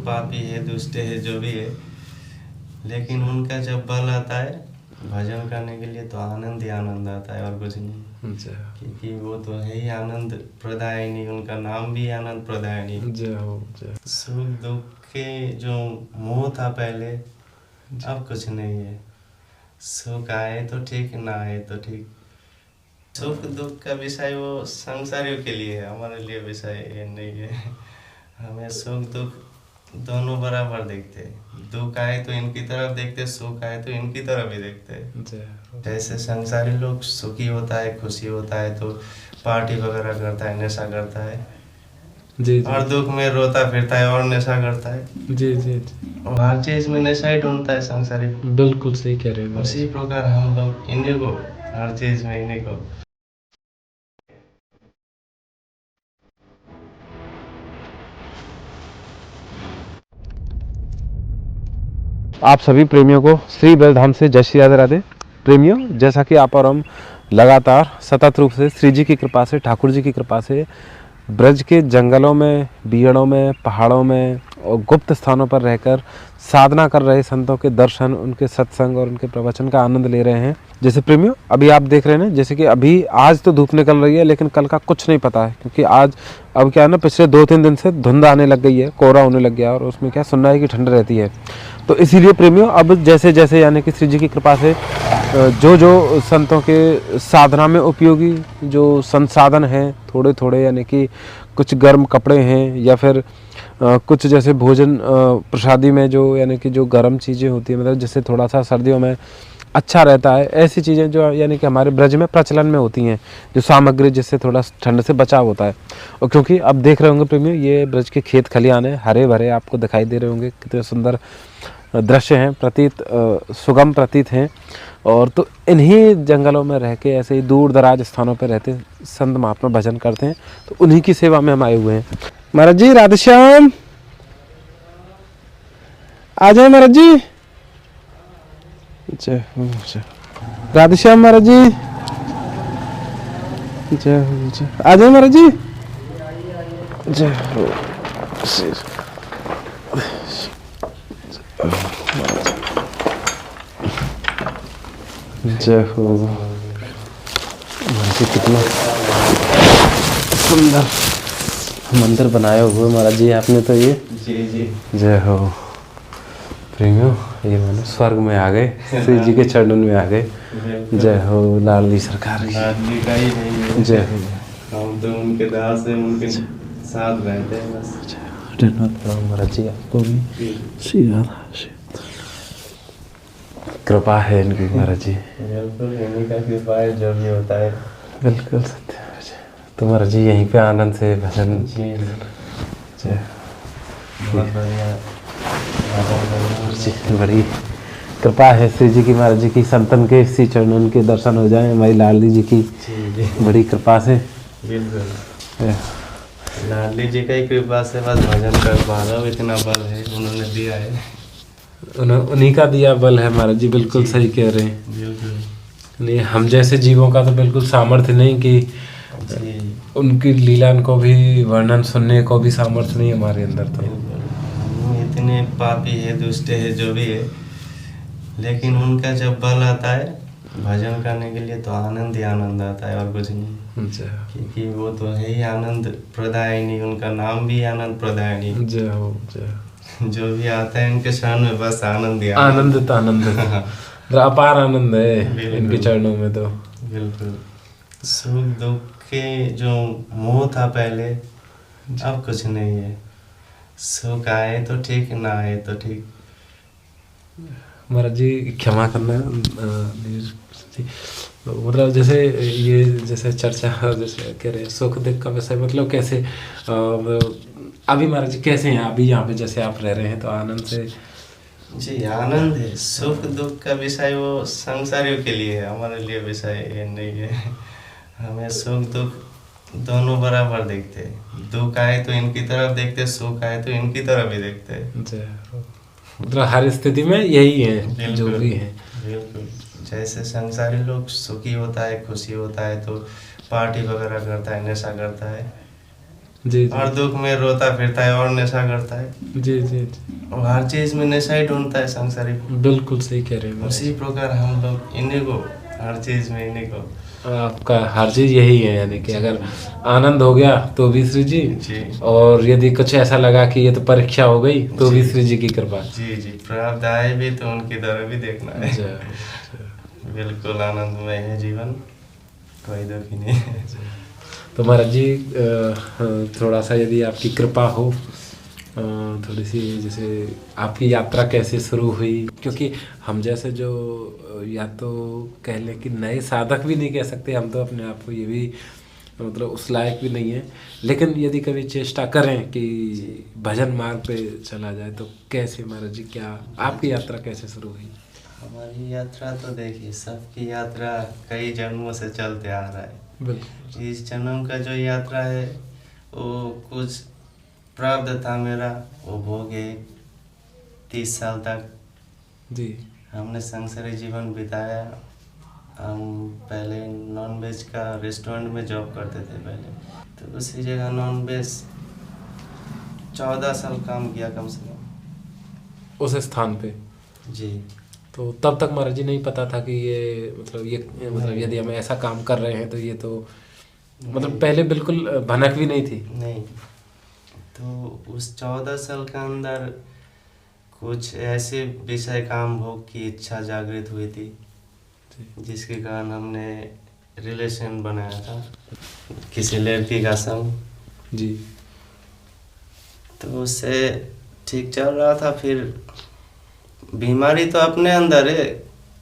पापी है, दुष्ट है, जो भी है, लेकिन उनका जब बल आता है भजन करने के लिए तो आनंद ही आनंद आता है और कुछ नहीं। क्योंकि वो तो है ही आनंद प्रदायिनी, उनका नाम भी आनंद प्रदायिनी। सुख दुख के जो मोह था पहले, अब कुछ नहीं है। सुख आए तो ठीक, ना आए तो ठीक। सुख दुख का विषय वो संसारियों के लिए है, हमारे लिए विषय ये नहीं है। हमें सुख दुख दोनों बराबर देखते हैं। दुख आए तो इनकी तरफ देखते, सुख आए तो इनकी तरफ ही देखते। जैसे संसारी लोग सुखी होता है, खुशी होता है तो पार्टी वगैरह करता है, नशा करता है जी, और दुख में रोता फिरता है और नशा करता है जी जी जी। और हर चीज में नशा ही ढूंढता है संसारी। बिल्कुल सही कह रहे हैं। उसी प्रकार हम लोग इन्हीं को, हर चीज में इन्हीं को। आप सभी प्रेमियों को श्री बलधाम से जय श्री राधे राधे। प्रेमियों, जैसा कि आप और हम लगातार सतत रूप से श्री जी की कृपा से, ठाकुर जी की कृपा से ब्रज के जंगलों में, बीड़ों में, पहाड़ों में और गुप्त स्थानों पर रहकर साधना कर रहे संतों के दर्शन, उनके सत्संग और उनके प्रवचन का आनंद ले रहे हैं। जैसे प्रेमियों, अभी आप देख रहे हैं जैसे कि अभी आज तो धूप निकल रही है, लेकिन कल का कुछ नहीं पता है, क्योंकि आज अब क्या है ना, पिछले 2-3 दिन से धुंध आने लग गई है, कोहरा होने लग गया और उसमें क्या सुनना की ठंड रहती है। तो इसीलिए प्रेमियों, अब जैसे जैसे यानी कि श्री जी की कृपा से जो जो संतों के साधना में उपयोगी जो संसाधन हैं, थोड़े थोड़े यानी कि कुछ गर्म कपड़े हैं, या फिर कुछ जैसे भोजन प्रसादी में जो यानी कि जो गर्म चीज़ें होती हैं, मतलब जिससे थोड़ा सा सर्दियों में अच्छा रहता है, ऐसी चीज़ें जो यानी कि हमारे ब्रज में प्रचलन में होती हैं, जो सामग्री जिससे थोड़ा ठंड से बचाव होता है। और क्योंकि अब देख रहे होंगे प्रेमियों, ये ब्रज के खेत खलिहान है, हरे भरे आपको दिखाई दे रहे होंगे, कितने सुंदर दृश्य हैं, प्रतीत सुगम प्रतीत हैं। और तो इन्हीं जंगलों में रह के ऐसे ही दूर दराज स्थानों पर रहते संत महात्मा भजन करते हैं, तो उन्हीं की सेवा में हम आए हुए हैं। महाराज जी राधेश्याम, आ जाए महाराज जी। जय हो जय राधेश्याम महाराज जी, जय हो जय। आ जाए महाराज जी, जय हो जय हो। महाराज जी कितना सुंदर मंदिर बनाया हुआ महाराज जी आपने तो ये। जी जी, जय हो। प्रेमियों, ये मानो स्वर्ग में आ गए, श्री जी के चरणों में आ गए। जय हो लाडली सरकार की। लाडली का ही नहीं है। जय हो। हम तो उनके दास हैं, उनके साथ रहते हैं बस। धन्यवाद महाराज जी, आपको भी श्री राधा कृपा है इनकी महाराज जी। बिल्कुल इन्हीं का कृपा है, जो भी होता है। बिल्कुल सत्य महाराज जी। तो महाराज जी यहीं पे आनंद से भजन। जी जय बहुत बढ़िया, बड़ी कृपा है श्री जी की महाराज जी की, संतन के श्री चरणों के दर्शन हो जाए हमारी लाडली जी की बड़ी कृपा से। बिल्कुल लाडली जी का ही कृपा से बस भजन कर पा रहा हूँ, इतना बल है उन्होंने दिया है। उन्हीं का दिया बल है महाराज जी, बिल्कुल सही कह रहे हैं। बिल्कुल नहीं, हम जैसे जीवों का तो बिल्कुल सामर्थ्य नहीं कि उनकी लीला को भी वर्णन सुनने को भी सामर्थ्य नहीं हमारे अंदर। तो हम इतने पापी है, दुष्ट है, जो भी है, लेकिन उनका जब बल आता है भजन करने के लिए तो आनंद ही आनंद आता है और कुछ नहीं। क्योंकि वो तो है ही आनंद प्रदायिनी, उनका नाम भी आनंद प्रदायिनी। जय हो जय। जो भी आता है इनके शरण में बस आनंद ही आनंद अपार आनंद है इनके चरणों में। तो बिल्कुल सुख दुख के जो मोह था पहले, अब कुछ नहीं है। सुख आए तो ठीक, ना आए तो ठीक। महाराज जी क्षमा करना, मतलब जैसे ये जैसे चर्चा जैसे कह रहे हैं सुख दुख का विषय, मतलब कैसे अभी महाराज जी कैसे हैं अभी यहाँ पे, जैसे आप रह रहे हैं तो आनंद से। जी आनंद है। सुख दुख का विषय वो संसारियों के लिए है, हमारे लिए विषय ये नहीं है। हमें सुख दुख दोनों बराबर देखते हैं। दुख आए तो इनकी तरफ देखते, सुख आए तो इनकी तरफ ही देखते। मतलब हर स्थिति में यही है जो भी है। बिल्कुल जैसे संसारी लोग सुखी होता है, खुशी होता है तो पार्टी वगैरह करता है, नशा करता है जी, और दुख में रोता फिरता है और नशा करता है। जी जी जी, और हर चीज में नशा ही ढूंढता है संसारी। बिल्कुल सही कह रहे हैं। उसी प्रकार हम लोग इन्हीं को, हर चीज में इन्हीं को। आपका हर चीज यही है, यानी कि अगर आनंद हो गया तो भी श्री जी, और यदि कुछ ऐसा लगा कि ये तो परीक्षा हो गई तो भी श्री जी की कृपा। जी जी, प्रारब्ध आए भी तो उनकी तरह भी देखना है। बिल्कुल आनंदमय है जीवन, कोई दुख ही नहीं है। तो महाराज जी थोड़ा सा यदि आपकी कृपा हो, थोड़ी सी, जैसे आपकी यात्रा कैसे शुरू हुई, क्योंकि हम जैसे जो या तो कह लें कि नए साधक भी नहीं कह सकते हम तो अपने आप को, ये भी मतलब उस लायक भी नहीं है, लेकिन यदि कभी चेष्टा करें कि भजन मार्ग पे चला जाए तो कैसे महाराज जी, क्या आपकी यात्रा कैसे शुरू हुई? हमारी यात्रा तो देखिए, सबकी यात्रा कई जन्मों से चलते आ रहा है। बिल्कुल। इस जन्म का जो यात्रा है वो कुछ प्रारब्ध था मेरा, वो भोगे 30 साल तक जी हमने संसारी जीवन बिताया। हम पहले नॉन वेज का रेस्टोरेंट में जॉब करते थे पहले, तो उसी जगह नॉन वेज 14 साल काम किया कम से कम उस स्थान पे। जी। तो तब तक महाराज जी नहीं पता था कि ये मतलब यदि हम ऐसा काम कर रहे हैं तो ये तो मतलब पहले बिल्कुल भनक भी नहीं थी? नहीं। तो उस 14 साल के अंदर कुछ ऐसे विषय काम भोग की इच्छा जागृत हुई थी, जिसके कारण हमने रिलेशन बनाया था किसी लड़की का संग जी। तो उससे ठीक चल रहा था, फिर बीमारी तो अपने अंदर है।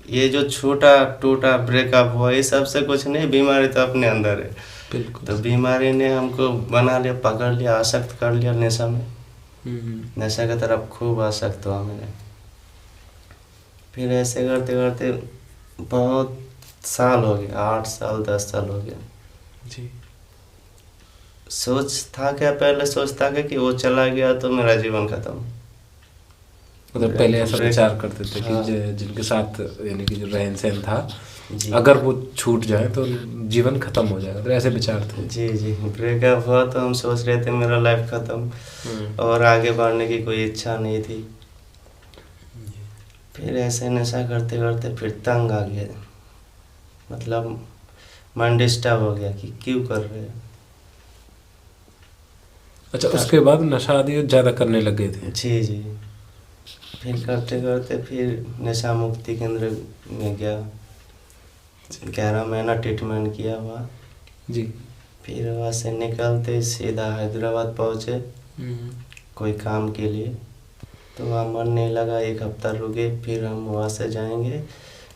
ये जो छोटा टूटा ब्रेकअप हुआ ये सबसे कुछ नहीं, बीमारी तो अपने अंदर है। बिल्कुल। तो बीमारी ने हमको बना लिया, पकड़ लिया, आसक्त कर लिया नशा में। नशा की तरफ खूब आसक्त हुआ मैंने। फिर ऐसे करते करते बहुत साल हो गया, 8 साल 10 साल हो गया जी। सोच था क्या, पहले सोचता कि वो चला गया तो मेरा जीवन खत्म। मतलब पहले ऐसा विचार करते थे कि जिनके साथ यानी कि जो रहन सहन था, अगर वो छूट जाए तो जीवन खत्म हो जाएगा, तो ऐसे विचार थे। जी जी, ब्रेकअप हुआ तो हम सोच रहे थे मेरा लाइफ खत्म और आगे बढ़ने की कोई इच्छा नहीं थी। फिर ऐसे नशा करते करते फिर तंग आ गया, मतलब मन डिस्टर्ब हो गया कि क्यों कर रहे हैं। अच्छा, उसके बाद नशा आदि ज़्यादा करने लग गए थे? जी जी। फिर करते करते फिर नशा मुक्ति केंद्र में गया, 11 महीना ट्रीटमेंट किया हुआ जी। फिर वहाँ से निकलते सीधा हैदराबाद पहुँचे कोई काम के लिए। तो वहाँ मन नहीं लगा, 1 हफ्ता रुके, फिर हम वहाँ से जाएंगे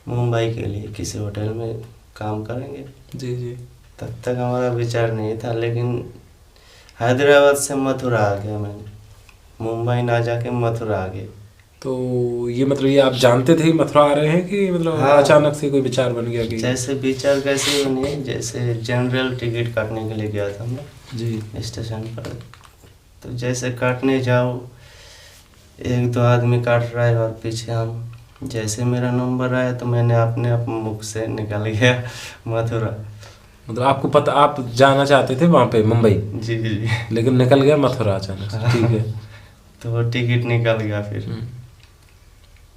मुंबई के लिए, किसी होटल में काम करेंगे। जी जी। तब तक हमारा विचार नहीं था, लेकिन हैदराबाद से मथुरा आ गया मैंने, मुंबई ना जाके मथुरा आ गए। तो ये मतलब ये आप जानते थे मथुरा आ रहे हैं कि मतलब हाँ, अचानक से कोई विचार बन गया? कि जैसे विचार कैसे बने, जैसे जनरल टिकट काटने के लिए गया था मैं जी स्टेशन पर। तो जैसे काटने जाओ, 1-2 आदमी काट रहा है और पीछे हम, जैसे मेरा नंबर आया तो मैंने अपने मुख से निकल गया मथुरा। मतलब आपको पता, आप जाना चाहते थे वहाँ पे मुंबई? जी जी। लेकिन निकल गया मथुरा अचानक से। ठीक है। तो वो टिकट निकल गया।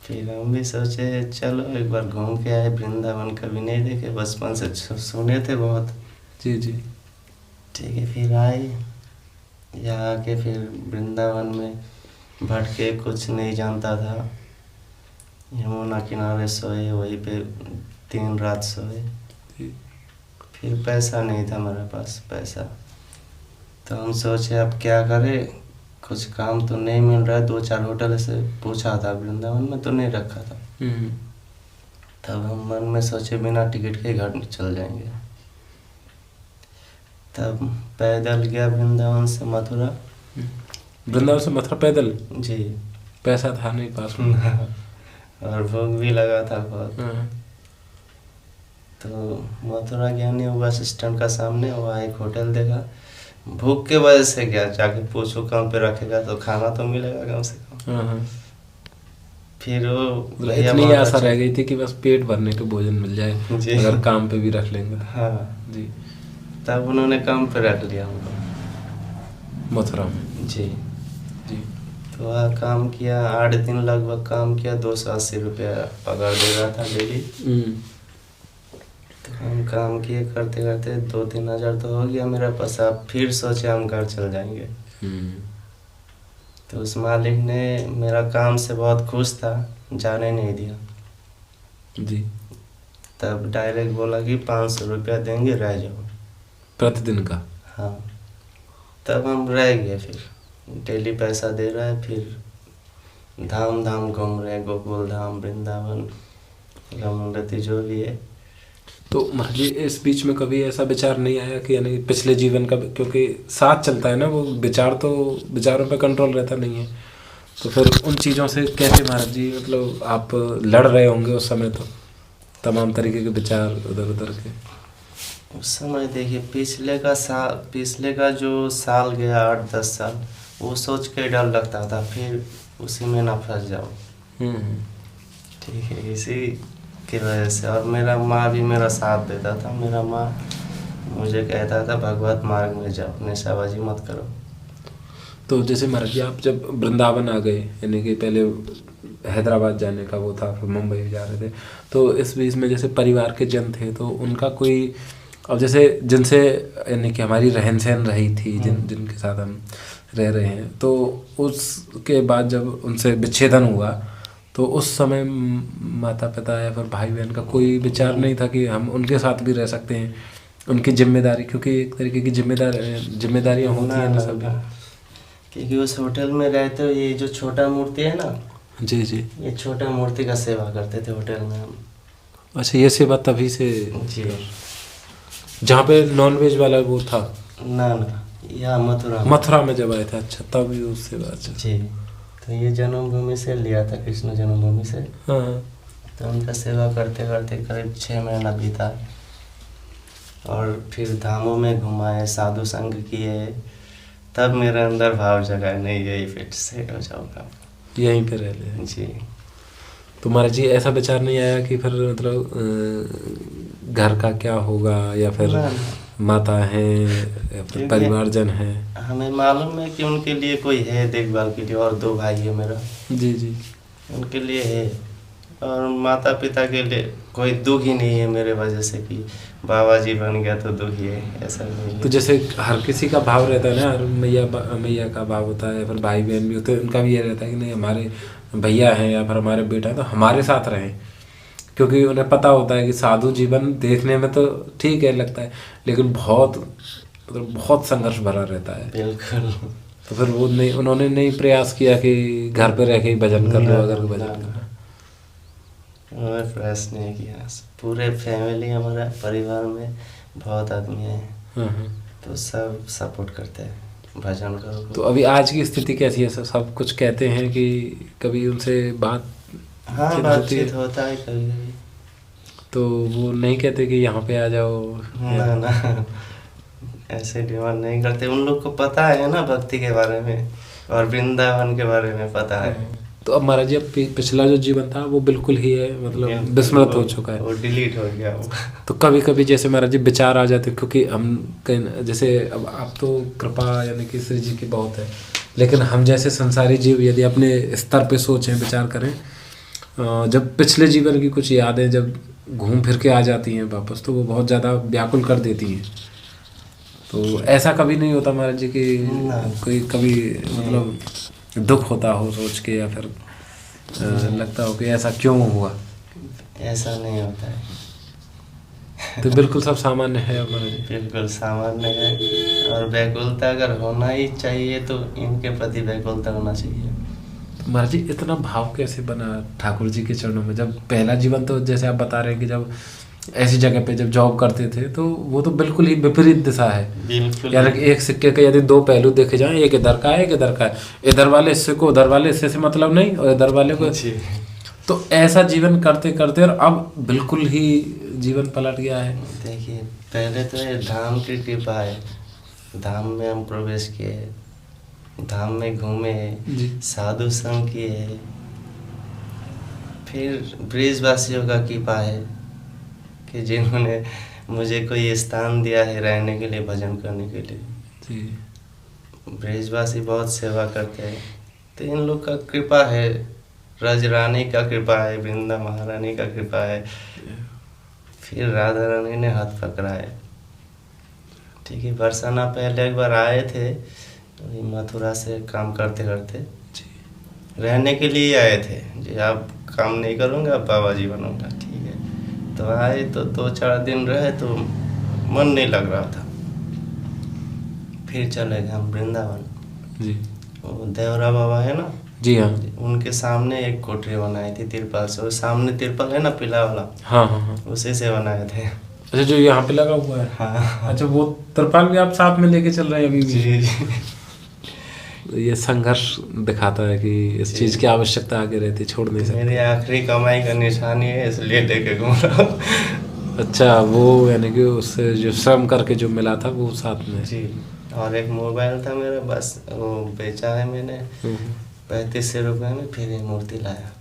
फिर हम भी सोचे चलो एक बार घूम के आए, वृंदावन कभी नहीं देखे, बचपन से सुने थे बहुत। जी जी। ठीक है, फिर आए यहाँ आके फिर वृंदावन में भटके, कुछ नहीं जानता था। यमुना किनारे सोए, वहीं पे 3 रात सोए। फिर पैसा नहीं था मेरे पास पैसा, तो हम सोचे अब क्या करें, कुछ काम तो नहीं मिल रहा है। 2-4 होटल से पूछा था वृंदावन में, तो नहीं रखा था। तब हम मन में सोचे बिना टिकट के घर चल जाएंगे। तब पैदल गया वृंदावन से मथुरा। वृंदावन से मथुरा पैदल? जी। पैसा था नहीं पास में और भूख भी लगा था बहुत। तो मथुरा गया, नहीं बस स्टैंड का सामने वहाँ एक होटल देखा। भूख के वजह से गया, जाके पूछो कहाँ पे रखेगा तो खाना तो मिलेगा कम से कम। फिर वो इतनी आशा रह गई थी कि बस पेट भरने के भोजन मिल जाए, अगर काम पे भी रख लेंगे। हाँ जी। तब उन्होंने काम पे रख लिया हमको। मथुरा में। जी जी। तो वहाँ काम किया, 8 दिन लगभग काम किया, 280 रुपया पगार दे रहा था डेली। तो हम काम किए करते करते 2-3 हज़ार तो हो गया मेरा पैसा। फिर सोचे हम घर चल जाएंगे। तो उस मालिक ने मेरा काम से बहुत खुश था, जाने नहीं दिया। जी। तब डायरेक्ट बोला कि 500 रुपया देंगे, रह जाओ प्रतिदिन का। हाँ। तब हम रह गए। फिर डेली पैसा दे रहा है, फिर धाम धाम घूम रहे हैं, गोकुल धाम, वृंदावन, यमुनोत्री, जो भी है। तो महाराज जी इस बीच में कभी ऐसा विचार नहीं आया कि यानी पिछले जीवन का, क्योंकि साथ चलता है ना वो विचार, तो विचारों पे कंट्रोल रहता नहीं है, तो फिर उन चीज़ों से कैसे महाराज जी, मतलब आप लड़ रहे होंगे उस समय, तो तमाम तरीके के विचार उधर उधर के। उस समय देखिए पिछले का जो साल गया, 8-10 साल, वो सोच के डर लगता था, फिर उसी में ना फंस जाओ। ठीक है, इसी की वजह से। और मेरा माँ भी मेरा साथ देता था। मेरा माँ मुझे कहता था भगवत मार्ग में जाओ, नेशाबाजी मत करो। तो जैसे महाराज जी आप जब वृंदावन आ गए, यानी कि पहले हैदराबाद जाने का वो था, फिर मुंबई जा रहे थे, तो इस बीच में जैसे परिवार के जन थे, तो उनका कोई, अब जैसे जिनसे यानी कि हमारी रहन सहन रही थी, जिनके साथ हम रह रहे हैं, तो उसके बाद जब उनसे विच्छेदन हुआ, तो उस समय माता पिता या फिर भाई बहन का कोई विचार नहीं था कि हम उनके साथ भी रह सकते हैं, उनकी जिम्मेदारी, क्योंकि एक तरीके की जिम्मेदारियाँ होती हैं ना सभी। क्योंकि उस होटल में रहते हुए ये जो छोटा मूर्ति है ना, जी जी, ये छोटा मूर्ति का सेवा करते थे होटल में हम। अच्छा, ये सेवा तभी से जी, जहाँ पे नॉनवेज वाला वो था? ना यहाँ मथुरा में जब आए थे। अच्छा, तभी उस सेवा। अच्छा जी। तो ये जन्मभूमि से लिया था, कृष्ण जन्मभूमि से। हाँ। तो उनका सेवा करते करते करीब 6 महीना बीता, और फिर धामों में घुमाए, साधु संग किए। तब मेरे अंदर भाव जगा, नहीं यही फिट सेट हो जाऊंगा, यहीं पे रह ले। जी। तो महाराज जी ऐसा विचार नहीं आया कि फिर मतलब घर का क्या होगा, या फिर माता है या फिर परिवारजन है? हमें मालूम है कि उनके लिए कोई है देखभाल के लिए, और 2 भाई है मेरा। जी जी, उनके लिए है। और माता पिता के लिए कोई दुख ही नहीं है मेरे वजह से कि बाबा जी बन गया तो दुख ही है, ऐसा नहीं है। तो जैसे हर किसी का भाव रहता है ना, हर मैया का भाव होता है, फिर भाई बहन भी होते हैं, उनका भी ये रहता है कि नहीं हमारे भैया हैं या फिर हमारे बेटा है तो हमारे साथ रहें, क्योंकि उन्हें पता होता है कि साधु जीवन देखने में तो ठीक है लगता है, लेकिन बहुत संघर्ष भरा रहता है। बिल्कुल। तो फिर वो नहीं, उन्होंने नहीं प्रयास किया कि घर पे रह के ही भजन कर लो, अगर भजन करना। उन्होंने प्रयास नहीं किया। पूरे फैमिली, हमारा परिवार में बहुत आदमी है, तो सब सपोर्ट करते हैं भजन करो। तो अभी आज की स्थिति कैसी है? सब कुछ कहते हैं कि कभी उनसे बातचीत होता है कभी कभी, तो वो नहीं कहते कि यहाँ पे आ जाओ? ना ऐसे डिमांड नहीं करते। उन लोग को पता है ना भक्ति के बारे में, और वृंदावन के बारे में पता है। तो अब महाराज जी अब पिछला जो जीवन था वो बिल्कुल ही है, मतलब विस्मृत हो चुका है, वो डिलीट हो गया वो। तो कभी कभी जैसे महाराज जी विचार आ जाते, क्योंकि हम कहीं जैसे अब आप तो कृपा यानी कि श्री जी की बहुत है, लेकिन हम जैसे संसारी जीव यदि अपने स्तर पे सोचें, विचार करें, जब पिछले जीवन की कुछ यादें जब घूम फिर के आ जाती हैं वापस, तो वो बहुत ज़्यादा व्याकुल कर देती हैं। तो ऐसा कभी नहीं होता महाराज जी कि कोई कभी मतलब दुख होता हो सोच के, या फिर लगता हो कि ऐसा क्यों हुआ? ऐसा नहीं होता है। तो बिल्कुल सब सामान्य है हमारे? बिल्कुल सामान्य है। और व्याकुलता अगर होना ही चाहिए तो इनके प्रति व्याकुलता होना चाहिए। तो महाराज जी इतना भाव कैसे बना ठाकुर जी के चरणों में? जब पहला जीवन तो जैसे आप बता रहे हैं कि जब ऐसी जगह पे जब जॉब करते थे, तो वो तो बिल्कुल ही विपरीत दिशा है। बिल्कुल, यानी कि एक सिक्के के यदि 2 पहलू देखे जाएं, एक इधर का है, एक इधर का है, इधर वाले हिस्से को उधर वाले हिस्से से मतलब नहीं, और इधर वाले को। तो ऐसा जीवन करते करते और अब बिल्कुल ही जीवन पलट गया है। देखिए, पहले तो ये धाम की कृपा है, धाम में हम प्रवेश किए, धाम में घूमे, साधु संग किए, फिर ब्रिजवासियों का कृपा है कि जिन्होंने मुझे कोई स्थान दिया है रहने के लिए, भजन करने के लिए। ब्रजवासी बहुत सेवा करते हैं, तो इन लोग का कृपा है, रज रानी का कृपा है, वृंदा महारानी का कृपा है, फिर राधा रानी ने हाथ पकड़ा है। ठीक है, बरसाना पहले एक बार आए थे मथुरा से काम करते करते, रहने के लिए आए थे जी, आप काम नहीं करूँगा, आप बाबा जी बनूँगा। ठीक है, तो आए तो 2-4 दिन रहे तो मन नहीं लग रहा था, फिर चले गए हम वृंदावन जी। वो देवरा बाबा है ना जी हाँ, उनके सामने एक कोठरी बनाई थी तिरपाल से, वो सामने तिरपाल है ना पीला वाला, हाँ हाँ हाँ। उसी से बनाए थे। अच्छा, जो यहाँ पे लगा हुआ है। हाँ। अच्छा, वो तिरपाल भी आप साथ में लेके चल रहे हैं अभी भी? जी। ये संघर्ष दिखाता है कि इस चीज़ की आवश्यकता आगे रहती, छोड़ नहीं सकते। मेरी आखिरी कमाई का निशानी है, इसलिए लेके घूम रहा हूँ। अच्छा, वो यानी कि उससे जो श्रम करके जो मिला था वो साथ में। जी, और एक मोबाइल था मेरा, बस वो बेचा है मैंने 3500 रुपये में, फिर ये मूर्ति लाया।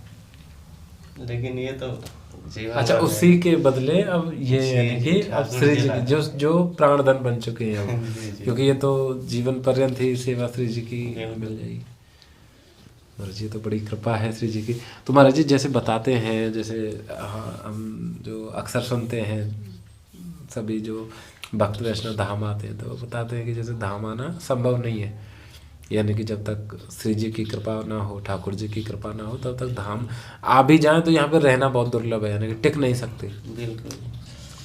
लेकिन ये तो जीवन। अच्छा, उसी के बदले अब ये यानी कि अब श्री जी की जो प्राण धन बन चुके हैं अब, क्योंकि ये तो जीवन पर्यंत ही सेवा श्री जी की मिल जाएगी। महाराज जी, तो बड़ी कृपा है श्री जी की। तो महाराज जी जैसे बताते हैं, जैसे हम जो अक्सर सुनते हैं, सभी जो भक्त वैष्णव धाम आते हैं तो वो बताते हैं कि जैसे धाम आना संभव नहीं है, यानी कि जब तक श्री जी की कृपा ना हो, ठाकुर जी की कृपा ना हो, तब तक धाम आ भी जाएं तो यहाँ पर रहना बहुत दुर्लभ है, यानी कि टिक नहीं सकते। बिल्कुल।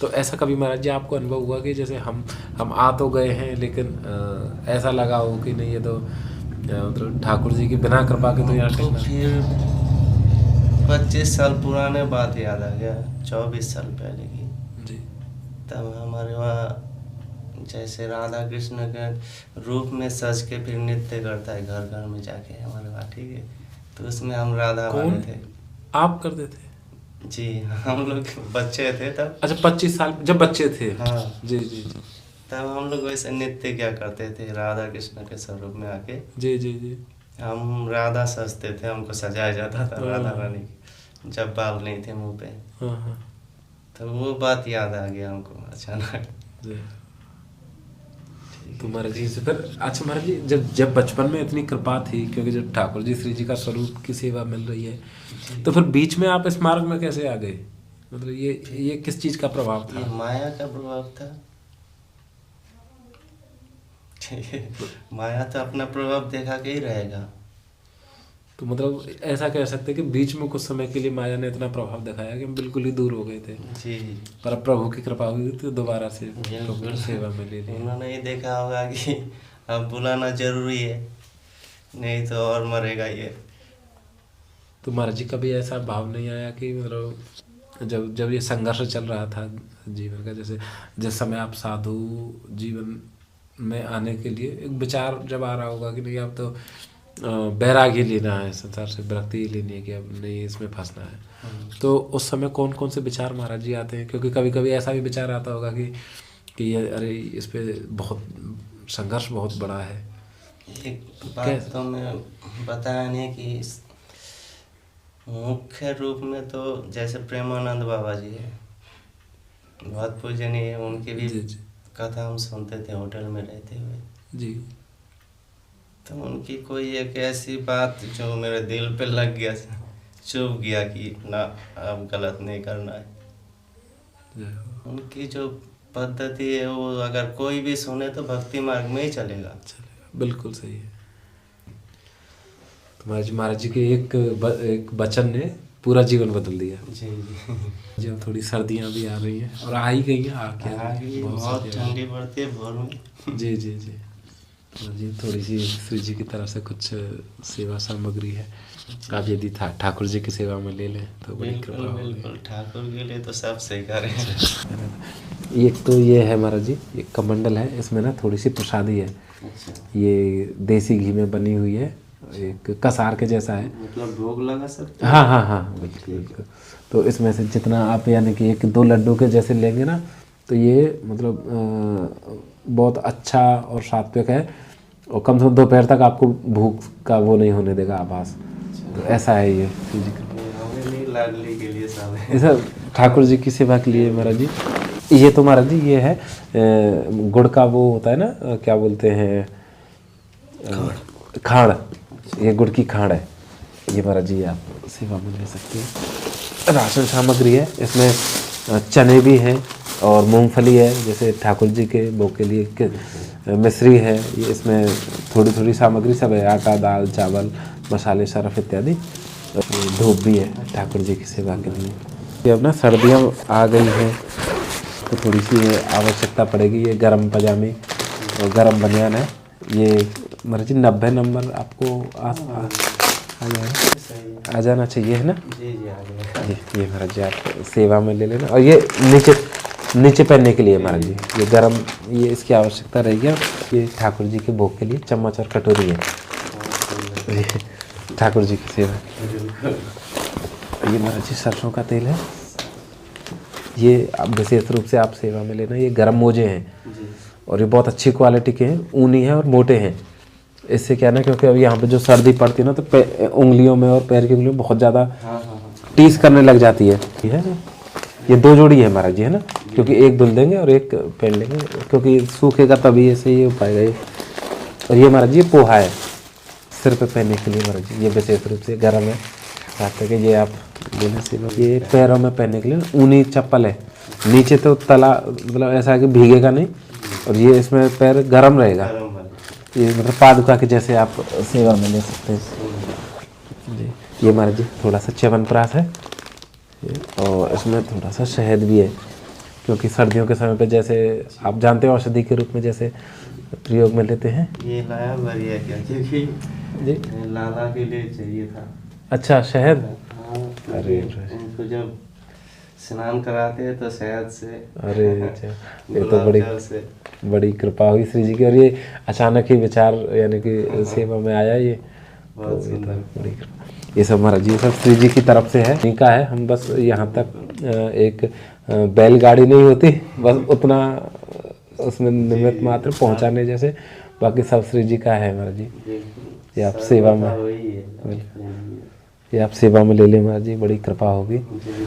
तो ऐसा कभी महाराज जी आपको अनुभव हुआ कि जैसे हम आ तो गए हैं, लेकिन ऐसा लगा हो कि नहीं, ये तो मतलब ठाकुर जी की बिना कृपा के तो यहाँ टिकना। फिर 25 साल पुराने बात याद आ गया, 24 साल पहले की जी। तब हमारे वहाँ जैसे राधा कृष्ण के रूप में सज के फिर नृत्य करता है घर घर में जाके हमारे वहाँ। ठीक है, तो उसमें हम राधा बने थे। आप करते थे? जी, हम लोग बच्चे थे तब। अच्छा, 25 साल जब बच्चे थे। हाँ जी जी जी। तब हम लोग वैसे नृत्य क्या करते थे, राधा कृष्ण के स्वरूप में आके। जी जी जी। हम राधा सजते थे, हमको सजाया जाता था राधा रानी की, जब बाल नहीं थे मुंह पे। हाँ हाँ। तो वो बात याद आ गया हमको अचानक। तो महाराज जी से फिर, अच्छा महाराज जी, जब बचपन में इतनी कृपा थी, क्योंकि जब ठाकुर जी श्री जी का स्वरूप की सेवा मिल रही है, तो फिर बीच में आप इस मार्ग में कैसे आ गए? मतलब ये किस चीज का प्रभाव था? ये माया का प्रभाव था। माया तो अपना प्रभाव दिखा के ही रहेगा। तो मतलब ऐसा कह सकते हैं कि बीच में कुछ समय के लिए माया ने इतना प्रभाव दिखाया कि हम बिल्कुल ही दूर हो गए थे जी। पर अब प्रभु की कृपा हुई तो दोबारा से प्रभु की सेवा में ले ली। उन्होंने ये देखा होगा कि अब बुलाना जरूरी है, नहीं तो और मरेगा ये। तो महाराज जी कभी ऐसा भाव नहीं आया कि मतलब जब ये संघर्ष चल रहा था जीवन का, जैसे जिस समय आप साधु जीवन में आने के लिए एक विचार जब आ रहा होगा कि नहीं, अब तो बैरागी लेना है, संसार से विरक्ति लेनी है कि अब नहीं इसमें फंसना है, तो उस समय कौन कौन से विचार महाराज जी आते हैं? क्योंकि कभी कभी ऐसा भी विचार आता होगा कि ये अरे इस पे बहुत संघर्ष बहुत बड़ा है। एक बात तो मैं बताया नहीं कि मुख्य रूप में तो जैसे प्रेमानंद बाबा जी है, बहुत पूजनीय है, उनकी भी कथा हम सुनते थे होटल में रहते हुए जी। तो उनकी कोई एक ऐसी बात जो मेरे दिल पे लग गया, चुभ गया कि ना अब गलत नहीं करना है। उनकी जो पद्धति है वो अगर कोई भी सुने तो भक्ति मार्ग में ही चलेगा। बिल्कुल सही है। तो महाराज जी के एक वचन ने पूरा जीवन बदल दिया। जी जी। जब थोड़ी सर्दियाँ भी आ रही हैं और आ ही गई हैं, बहुत ठंडी पड़ती है भोर में। जी जी जी। जी थोड़ी सी श्री जी की तरफ से कुछ सेवा सामग्री है, आप यदि ठाकुर जी की सेवा में ले लें तो बड़ी कृपा होगी। बिल्कुल, ठाकुर के लिए तो सब स्वीकार है। एक तो ये है महाराज जी, एक कमंडल है, इसमें ना थोड़ी सी प्रसादी है। ये देसी घी में बनी हुई है, एक कसार के जैसा है, मतलब भोग लगा सकते हैं। हाँ हाँ हाँ बिल्कुल। तो इसमें से जितना आप यानी कि 1-2 लड्डू के जैसे लेंगे ना, तो ये मतलब बहुत अच्छा और सात्विक है, और कम से कम दोपहर तक आपको भूख का वो नहीं होने देगा आभास। तो ऐसा है ये लाडली के लिए सब ऐसा ठाकुर जी की सेवा के लिए महाराज जी। ये तो महाराज जी ये है गुड़ का वो होता है ना, क्या बोलते हैं, खाड़, ये गुड़ की खाड़ है ये महाराज जी, आप सेवा में ले सकते हैं। राशन सामग्री है, इसमें चने भी हैं और मूंगफली है, जैसे ठाकुर जी के भोग के लिए मिश्री है, ये इसमें थोड़ी थोड़ी सामग्री सब है, आटा, दाल, चावल, मसाले, सरफ इत्यादि। धूप भी है ठाकुर जी की सेवा के लिए। ये अब ना सर्दियाँ आ गई हैं तो थोड़ी सी आवश्यकता पड़ेगी। ये गरम पजामे और गरम बनियान है, ये मर्जी 90 नंबर आपको आ जाना चाहिए, है ना? जी जी आ गया। ये महाराज जी आप सेवा में ले लेना। और ये नीचे पहनने के लिए महाराज जी, ये गरम, ये इसकी आवश्यकता रहेगी। ये ठाकुर जी के भोग के लिए चम्मच और कटोरी है, ये ठाकुर जी की सेवा। ये महाराज जी सरसों का तेल है, ये आप विशेष रूप से आप सेवा में लेना। ये गरम मोजे हैं और ये बहुत अच्छी क्वालिटी के हैं, ऊनी है और मोटे हैं। इससे क्या ना, क्योंकि अब यहाँ पे जो सर्दी पड़ती है ना, तो उंगलियों में और पैर की उंगलियों में बहुत ज़्यादा टीस करने लग जाती है। ये 2 जोड़ी है महाराज जी, है ना? क्योंकि एक धुल देंगे और एक पहन लेंगे, क्योंकि सूखेगा तभी ऐसे ये हो पाएगा ये। और ये महाराज जी पोहा है सिर पे पहनने के लिए महाराज जी, ये विशेष रूप से गर्म है, बात है कि ये आप लेने से। ये पैरों में पहनने के लिए ऊनी चप्पल है, नीचे तो तला मतलब ऐसा है कि भीगेगा नहीं, और ये इसमें पैर गर्म रहेगा। ये मतलब पादुका के जैसे आप सेवा में ले सकते हैं जी। ये महाराज जी थोड़ा सा च्यवनप्राश है और इसमें थोड़ा सा शहद भी है, क्योंकि सर्दियों के समय पे जैसे आप जानते हो औषधि के रूप में जैसे प्रयोग में लेते हैं। ये लाया बढ़िया क्या, क्योंकि जी लाला के लिए चाहिए था। अच्छा शहद। हाँ, अरे उनको जब स्नान कराते हैं तो शहद से। अरे अच्छा, ये तो बड़ी कृपा हुई श्री जी की। और ये अचानक ही विचार यानी कि सेवा में आया ये, बहुत सुंदर, बड़ी कृपा। ये सब महाराज जी, ये सब श्री जी की तरफ से है, इनका है। हम बस यहाँ तक एक बैलगाड़ी नहीं होती, बस उतना उसमें निमित्त मात्र पहुँचाने जैसे, बाकी सब श्री जी का है महाराज जी। ये आप सेवा में, ये आप सेवा में ले लें महाराज जी, बड़ी कृपा होगी।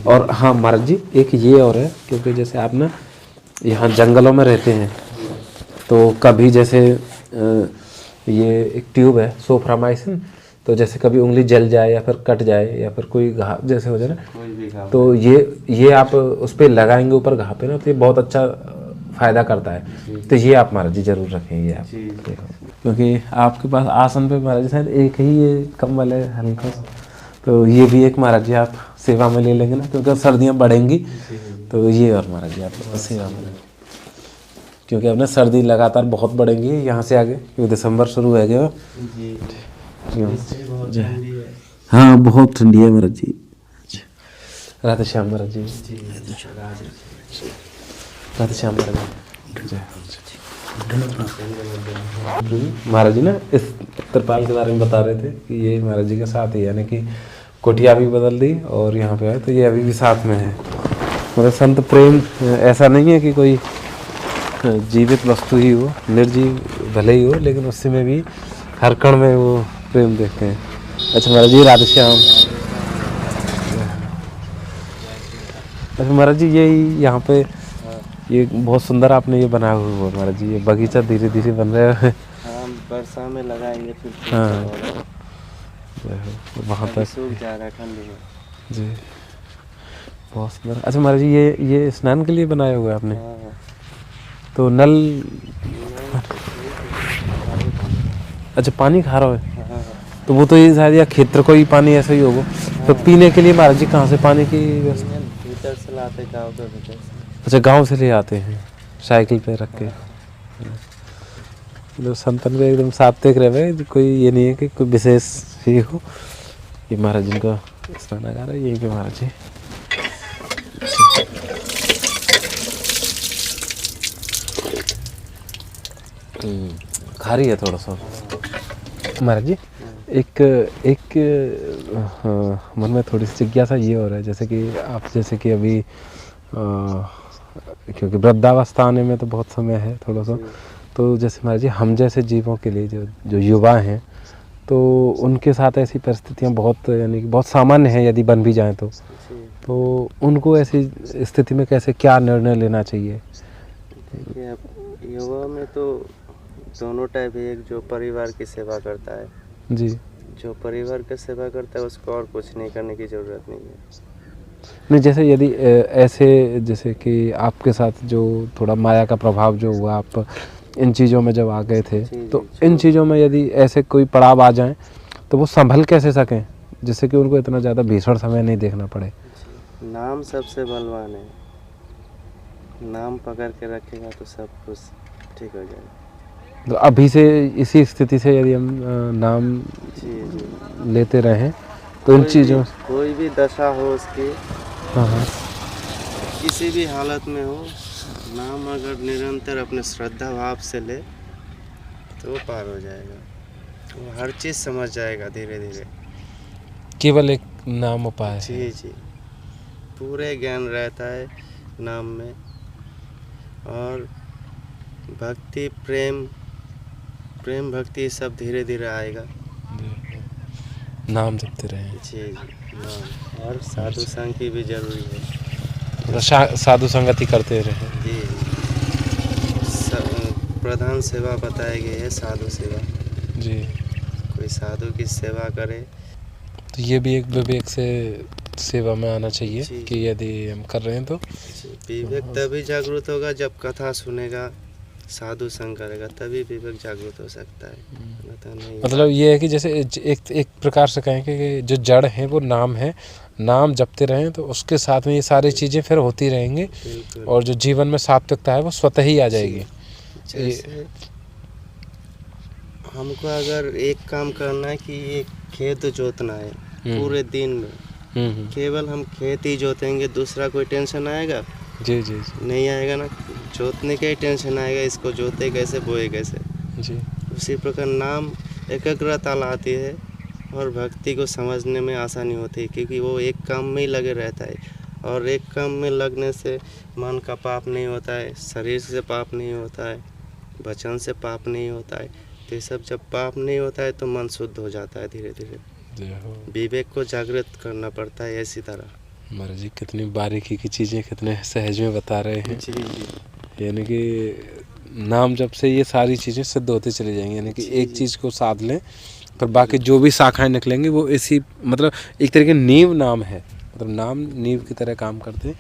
और हाँ महाराज जी एक ये और है, क्योंकि जैसे आप ना यहाँ जंगलों में रहते हैं तो कभी जैसे ये एक ट्यूब है सोफ्रामाइसिन, तो जैसे कभी उंगली जल जाए या फिर कट जाए या फिर कोई घाव जैसे हो जाए ना, तो ये आप उस पर लगाएंगे ऊपर घाव पे ना, तो ये बहुत अच्छा फ़ायदा करता है। तो ये आप महाराज जी जरूर रखें ये आप, क्योंकि आपके पास आसन पे महाराज जी शायद एक ही ये कंबल है हल्का, तो ये भी एक महाराज जी आप सेवा में ले लेंगे ना, क्योंकि सर्दियाँ बढ़ेंगी तो ये और महाराज जी आप सेवा में लेंगे, क्योंकि अब ना सर्दी लगातार बहुत बढ़ेंगी यहाँ से आगे, क्योंकि दिसंबर शुरू हो गया। हाँ बहुत ठंडी है महाराज जी। राधे श्याम महाराज जी, राधे श्याम महाराज जी। महाराज जी ना इस त्रिपाल के बारे में बता रहे थे कि ये महाराज जी के साथ ही, यानी कि कुटिया भी बदल दी और यहाँ पे आए तो ये अभी भी साथ में है। मतलब संत प्रेम ऐसा नहीं है कि कोई जीवित वस्तु ही हो, निर्जीव भले ही हो, लेकिन उससे में भी हर कण में वो प्रेम देखते हैं। अच्छा महाराज जी राधे श्याम। अच्छा महाराज जी यही यहाँ पे ये बहुत सुंदर आपने ये बनाया हुआ महाराज जी, ये बगीचा धीरे धीरे बन रहा है। वर्षा में लगाएंगे फिर। हाँ वहाँ तक सूख जा रहा है ठंड में जी, बहुत सुंदर। अच्छा महाराज जी ये स्नान के लिए बनाया हुआ है आपने? तो नल, अच्छा पानी खा रहा है, तो वो तो ये शायद या क्षेत्र को ही पानी ऐसा ही होगा। तो पीने के लिए महाराज जी कहाँ से पानी की व्यवस्था? भीतर से लाते गाँव के भीतर। अच्छा गांव से ले आते हैं साइकिल पे रख के। तो संतन को एकदम सात्विक रहे, कोई ये नहीं है कि कोई विशेष ही हो। ये महाराज जी का स्नानागार है यहीं पे महाराज जी। खारी है थोड़ा सा महाराज जी। एक मन में थोड़ी सी जिज्ञासा ये हो रहा है, जैसे कि आप जैसे कि अभी क्योंकि वृद्धावस्था आने में तो बहुत समय है थोड़ा सा, तो जैसे महाराज जी हम जैसे जीवों के लिए जो युवा हैं, तो उनके साथ ऐसी परिस्थितियां बहुत यानी कि बहुत सामान्य हैं, यदि बन भी जाएं तो उनको ऐसी स्थिति में कैसे क्या निर्णय लेना चाहिए? देखिए अब युवा में तो दोनों टाइप है, एक जो परिवार की सेवा करता है, जी। जो परिवार की सेवा करता है उसको और कुछ नहीं करने की ज़रूरत नहीं है। नहीं, जैसे यदि ऐसे जैसे कि आपके साथ जो थोड़ा माया का प्रभाव जो हुआ, आप इन चीज़ों में जब आ गए थे, तो इन चीज़ों में यदि ऐसे कोई पड़ाव आ जाएं तो वो संभल कैसे सकें, जिससे कि उनको इतना ज़्यादा भीषण समय नहीं देखना पड़े? नाम सबसे बलवान है, नाम पकड़ के रखेगा तो सब कुछ ठीक हो जाएगा। तो अभी से इसी स्थिति से यदि हम नाम जी लेते रहें तो इन चीज़ों, कोई भी दशा हो उसकी, हाँ, किसी भी हालत में हो, नाम अगर निरंतर अपने श्रद्धा भाव से ले तो वो पार हो जाएगा, वो हर चीज़ समझ जाएगा धीरे धीरे। केवल एक नाम उपाय है। जी, पूरे ज्ञान रहता है नाम में, और भक्ति प्रेम भक्ति सब धीरे धीरे आएगा। नाम जपते रहें। जी, नाम, और साधु संग की भी जरूरी है, तो साधु संगति करते रहें। जी, प्रधान सेवा बताई गई है साधु सेवा। जी, कोई साधु की सेवा करे तो ये भी एक विवेक से सेवा में आना चाहिए कि यदि हम कर रहे हैं तो विवेक तभी जागृत होगा जब कथा सुनेगा, साधु संग करेगा, तभी विवेक जागृत हो सकता है। नहीं, मतलब ये है कि जैसे एक प्रकार से कहें कि जो जड़ है वो नाम है, नाम जपते रहें तो उसके साथ में ये सारी चीज़ें फिर होती रहेंगी, और जो जीवन में सात्विकता है वो स्वतः ही आ जाएगी। जैसे हमको अगर एक काम करना है कि ये खेत जोतना है पूरे दिन में, केवल हम खेत ही जोतेंगे, दूसरा कोई टेंशन आएगा? जी, नहीं आएगा ना, जोतने का ही टेंशन आएगा, इसको जोते कैसे, बोए कैसे। जी, उसी प्रकार नाम एकाग्रता लाती है और भक्ति को समझने में आसानी होती है, क्योंकि वो एक काम में ही लगे रहता है, और एक काम में लगने से मन का पाप नहीं होता है, शरीर से पाप नहीं होता है, वचन से पाप नहीं होता है। तो ये सब जब पाप नहीं होता है तो मन शुद्ध हो जाता है धीरे धीरे। विवेक को जागृत करना पड़ता है ऐसी तरह। महाराज जी कितनी बारीकी की चीज़ें कितने सहज में बता रहे हैं। जी, यानी कि नाम जब से ये सारी चीज़ें सिद्ध होती चली जाएंगी, यानी कि एक चीज़ को साध लें पर बाकी जो भी शाखाएं निकलेंगी वो इसी, मतलब एक तरह की नींव नाम है, मतलब नाम नींव की तरह काम करते हैं,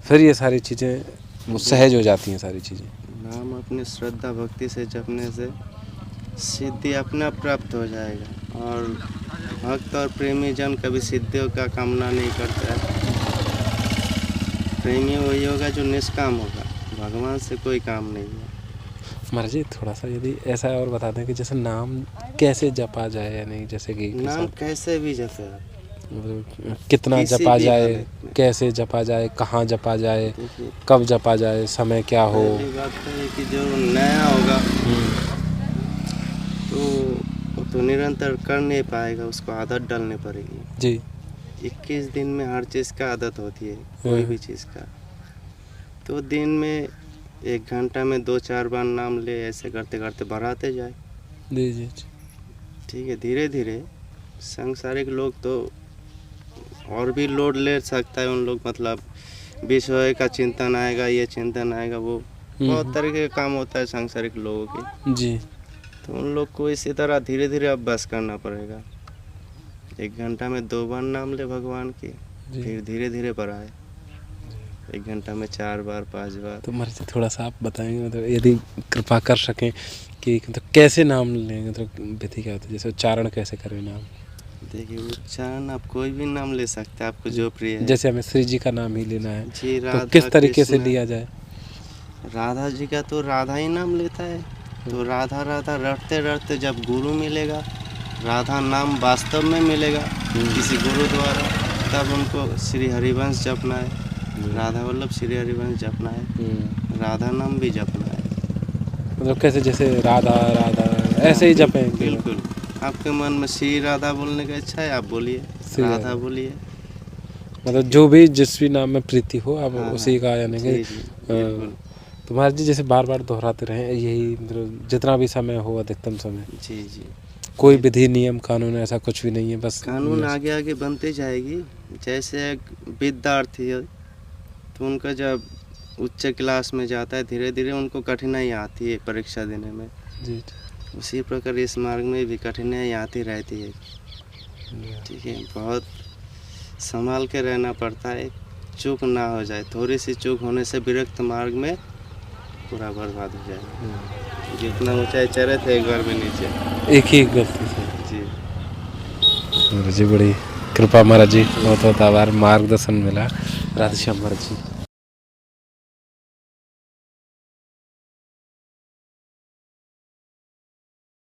फिर ये सारी चीज़ें वो सहज हो जाती हैं सारी चीज़ें। नाम अपनी श्रद्धा भक्ति से जपने से सिद्धि अपना प्राप्त हो जाएगा, और भक्त और प्रेमी जन कभी सिद्धियों का कामना नहीं करता है। प्रेमी वही होगा जो निष्काम होगा, भगवान से कोई काम नहीं है। महाराज जी थोड़ा सा यदि ऐसा और बता दें कि जैसे नाम कैसे जपा जाए, यानी जैसे कि नाम कैसे भी जपे, मतलब कितना जपा जाए, कैसे जपा जाए, कहाँ जपा जाए, कब जपा जाए, समय क्या हो। पहली बात तो है कि जो नया होगा तो निरंतर कर नहीं पाएगा, उसको आदत डालनी पड़ेगी। जी, 21 दिन में हर चीज़ का आदत होती है, कोई भी चीज़ का। तो दिन में 1 घंटा में 2-4 बार नाम ले, ऐसे करते करते बढ़ाते जाए। जी, ठीक है, धीरे धीरे। सांसारिक लोग तो और भी लोड ले सकता है, उन लोग मतलब विषय का चिंतन आएगा, ये चिंतन आएगा, वो बहुत तरीके का काम होता है सांसारिक लोगों के। जी, तो उन लोग को इसी तरह धीरे धीरे अभ्यास करना पड़ेगा। 1 घंटा में 2 बार नाम ले भगवान की, फिर धीरे धीरे बढ़ाए, 1 घंटा में 4 बार 5 बार। तो मर्जी थोड़ा सा आप बताएंगे, मतलब यदि कृपा कर सकें कि मतलब कैसे नाम लें, मतलब विधि क्या होती है, जैसे उच्चारण कैसे करें नाम? देखिए, उच्चारण आप कोई भी नाम ले सकते हैं, आपको जो प्रिय है। जैसे हमें श्री जी का नाम ही लेना है जी, तो किस तरीके से लिया जाए? राधा जी का तो राधा ही नाम लेता है, तो राधा राधा रटते रटते जब गुरु मिलेगा, राधा नाम वास्तव में मिलेगा किसी गुरु द्वारा, तब उनको श्री हरिवंश जपना है, राधा वल्लभ श्री हरिवंश जपना है, राधा नाम भी जपना है। मतलब कैसे, जैसे राधा राधा ऐसे ही जपें? बिल्कुल, आपके मन में श्री राधा बोलने का इच्छा है, आप बोलिए, राधा बोलिए, मतलब जो भी जिस भी नाम में प्रीति हो आप उसी का, यानी कि तो महाराज जी जैसे बार बार दोहराते रहें यही, मतलब जितना भी समय हो अधिकतम समय। जी, कोई विधि नियम कानून ऐसा कुछ भी नहीं है, बस कानून आगे आगे बनती जाएगी। जैसे एक विद्यार्थी है तो उनका जब उच्च क्लास में जाता है, धीरे धीरे उनको कठिनाई आती है परीक्षा देने में, जी उसी प्रकार इस मार्ग में भी कठिनाई आती रहती है। ठीक है, बहुत संभाल के रहना पड़ता है, चूक ना हो जाए। थोड़ी सी चूक होने से विरक्त मार्ग में पूरा बर्बाद हो जाएगा। जितना ऊंचाई चढ़े थे एक बार में नीचे, एक ही गलती से। जी महाराज जी बड़ी कृपा महाराज जी, बहुत बहुत आभार, मार्गदर्शन मिला। राधे श्याम महाराज जी।